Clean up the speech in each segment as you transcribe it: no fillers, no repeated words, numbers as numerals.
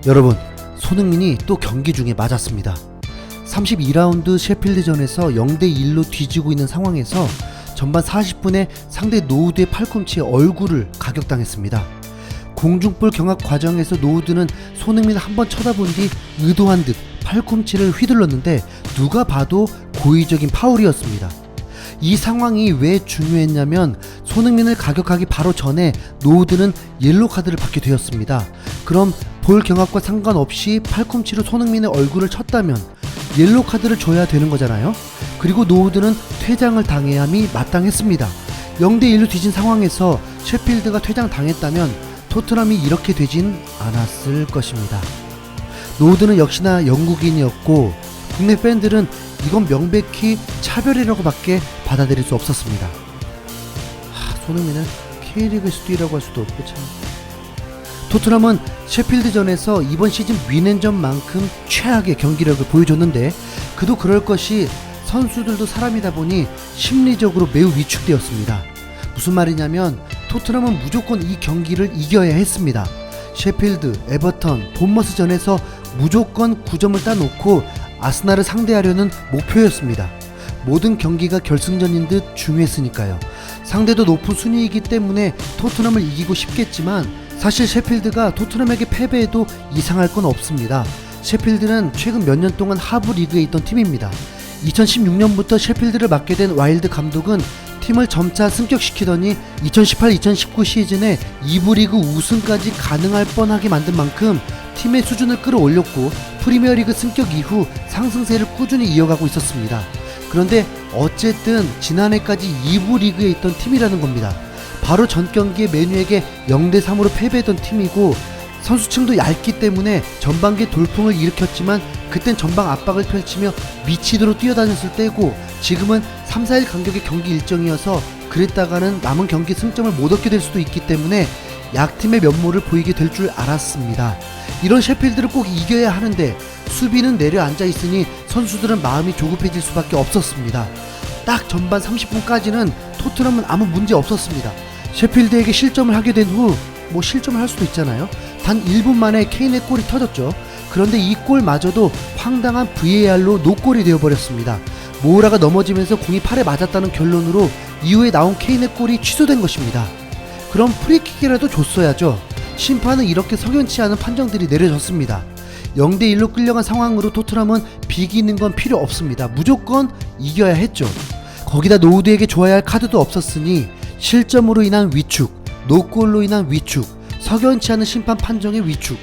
여러분, 손흥민이 또 경기 중에 맞았습니다. 32라운드 셰필드전에서 0대1로 뒤지고 있는 상황에서 전반 40분에 상대 노우드의 팔꿈치에 얼굴을 가격당했습니다. 공중볼 경합 과정에서 노우드는 손흥민을 한번 쳐다본 뒤 의도한 듯 팔꿈치를 휘둘렀는데 누가 봐도 고의적인 파울이었습니다. 이 상황이 왜 중요했냐면 손흥민을 가격하기 바로 전에 노우드는 옐로우 카드를 받게 되었습니다. 그럼 볼 경합과 상관없이 팔꿈치로 손흥민의 얼굴을 쳤다면 옐로우 카드를 줘야 되는 거잖아요. 그리고 노우드는 퇴장을 당해야 함이 마땅했습니다. 0대1로 뒤진 상황에서 셰필드가 퇴장당했다면 토트넘이 이렇게 되진 않았을 것입니다. 노우드는 역시나 영국인이었고 국내 팬들은 이건 명백히 차별이라고 밖에 받아들일 수 없었습니다. 손흥민을 K리그에서 뛰라고 할 수도 없고 참. 토트넘은 셰필드전에서 이번 시즌 윈앤전만큼 최악의 경기력을 보여줬는데 그도 그럴 것이 선수들도 사람이다 보니 심리적으로 매우 위축되었습니다. 무슨 말이냐면 토트넘은 무조건 이 경기를 이겨야 했습니다. 셰필드, 에버턴, 본머스전에서 무조건 9점을 따놓고 아스날을 상대하려는 목표였습니다. 모든 경기가 결승전인 듯 중요했으니까요. 상대도 높은 순위이기 때문에 토트넘을 이기고 싶겠지만 사실 셰필드가 토트넘에게 패배해도 이상할 건 없습니다. 셰필드는 최근 몇 년 동안 하부 리그에 있던 팀입니다. 2016년부터 셰필드를 맡게 된 와일드 감독은 팀을 점차 승격시키더니 2018-2019 시즌에 2부 리그 우승까지 가능할 뻔하게 만든 만큼 팀의 수준을 끌어올렸고 프리미어리그 승격 이후 상승세를 꾸준히 이어가고 있었습니다. 그런데 어쨌든 지난해까지 2부 리그에 있던 팀이라는 겁니다. 바로 전 경기에 맨유에게 0대3으로 패배했던 팀이고 선수층도 얇기 때문에 전반기에 돌풍을 일으켰지만 그땐 전방 압박을 펼치며 미치도록 뛰어다녔을 때고 지금은 3-4일 간격의 경기 일정이어서 그랬다가는 남은 경기 승점을 못 얻게 될 수도 있기 때문에 약팀의 면모를 보이게 될 줄 알았습니다. 이런 셰필드를 꼭 이겨야 하는데 수비는 내려앉아 있으니 선수들은 마음이 조급해질 수밖에 없었습니다. 딱 전반 30분까지는 토트넘은 아무 문제 없었습니다. 셰필드에게 실점을 하게 된 후 실점을 할 수도 있잖아요. 단 1분 만에 케인의 골이 터졌죠. 그런데 이 골마저도 황당한 VAR로 노골이 되어버렸습니다. 모우라가 넘어지면서 공이 팔에 맞았다는 결론으로 이후에 나온 케인의 골이 취소된 것입니다. 그럼 프리킥이라도 줬어야죠. 심판은 이렇게 석연치 않은 판정들이 내려졌습니다. 0대1로 끌려간 상황으로 토트넘은 비기는 건 필요 없습니다. 무조건 이겨야 했죠. 거기다 노우드에게 줘야 할 카드도 없었으니 실점으로 인한 위축, 노골로 인한 위축, 석연치 않은 심판 판정의 위축.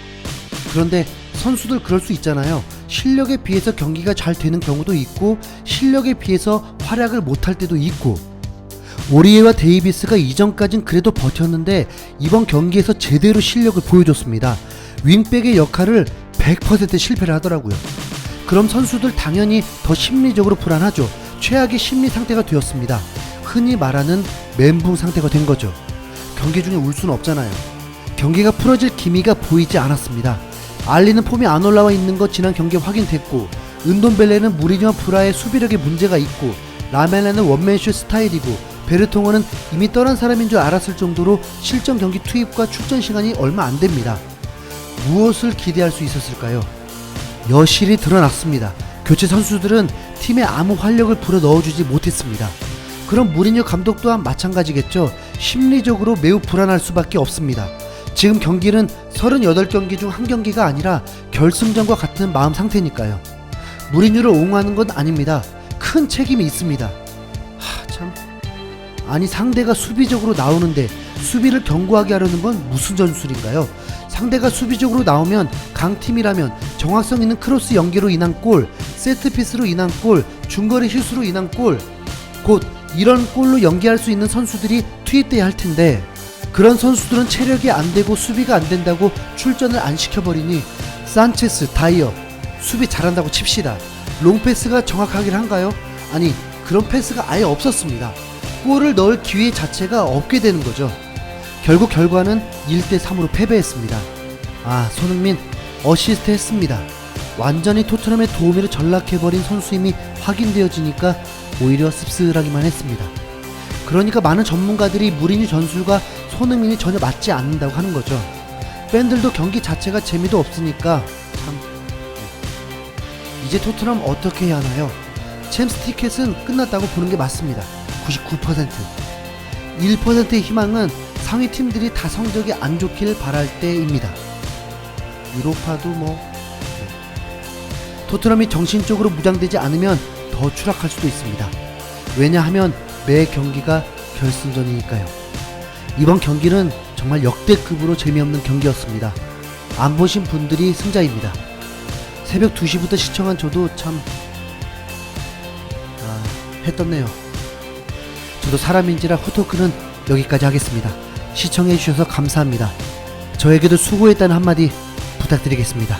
그런데 선수들 그럴 수 있잖아요. 실력에 비해서 경기가 잘 되는 경우도 있고 실력에 비해서 활약을 못할 때도 있고 오리에와 데이비스가 이전까진 그래도 버텼는데 이번 경기에서 제대로 실력을 보여줬습니다. 윙백의 역할을 100% 실패를 하더라고요. 그럼 선수들 당연히 더 심리적으로 불안하죠. 최악의 심리 상태가 되었습니다. 흔히 말하는 멘붕 상태가 된 거죠. 경기 중에 울 수는 없잖아요. 경기가 풀어질 기미가 보이지 않았습니다. 알리는 폼이 안 올라와 있는 거 지난 경기에 확인됐고 은돈벨레는 무리뉴와 브라의 수비력에 문제가 있고 라멜라는 원맨쇼 스타일이고 베르통어는 이미 떠난 사람인 줄 알았을 정도로 실전 경기 투입과 출전 시간이 얼마 안 됩니다. 무엇을 기대할 수 있었을까요? 여실히 드러났습니다. 교체 선수들은 팀에 아무 활력을 불어 넣어주지 못했습니다. 그럼 무리뉴 감독 또한 마찬가지겠죠. 심리적으로 매우 불안할 수밖에 없습니다. 지금 경기는 38경기 중 한 경기가 아니라 결승전과 같은 마음 상태니까요. 무리뉴를 옹호하는 건 아닙니다. 큰 책임이 있습니다. 아니 상대가 수비적으로 나오는데 수비를 견고하게 하려는 건 무슨 전술인가요? 상대가 수비적으로 나오면 강팀이라면 정확성 있는 크로스 연계로 인한 골, 세트피스로 인한 골, 중거리 슛으로 인한 골, 곧 이런 골로 연계할 수 있는 선수들이 투입돼야 할 텐데 그런 선수들은 체력이 안 되고 수비가 안 된다고 출전을 안 시켜버리니 산체스, 다이어 수비 잘한다고 칩시다. 롱패스가 정확하긴 한가요? 아니 그런 패스가 아예 없었습니다. 골을 넣을 기회 자체가 없게 되는 거죠. 결국 결과는 1대3으로 패배했습니다. 손흥민 어시스트 했습니다. 완전히 토트넘의 도우미를 전락해버린 선수임이 확인되어지니까 오히려 씁쓸하기만 했습니다. 그러니까 많은 전문가들이 무리뉴 전술과 손흥민이 전혀 맞지 않는다고 하는 거죠. 팬들도 경기 자체가 재미도 없으니까 참. 이제 토트넘 어떻게 해야 하나요? 챔스 티켓은 끝났다고 보는 게 맞습니다. 99%. 1%의 희망은 상위 팀들이 다 성적이 안 좋길 바랄 때입니다. 유로파도 토트넘이 정신적으로 무장되지 않으면 더 추락할 수도 있습니다. 왜냐하면 매 경기가 결승전이니까요. 이번 경기는 정말 역대급으로 재미없는 경기였습니다. 안 보신 분들이 승자입니다. 새벽 2시부터 시청한 저도 참 해 떴네요. 저도 사람인지라 후토크는 여기까지 하겠습니다. 시청해주셔서 감사합니다. 저에게도 수고했다는 한마디 부탁드리겠습니다.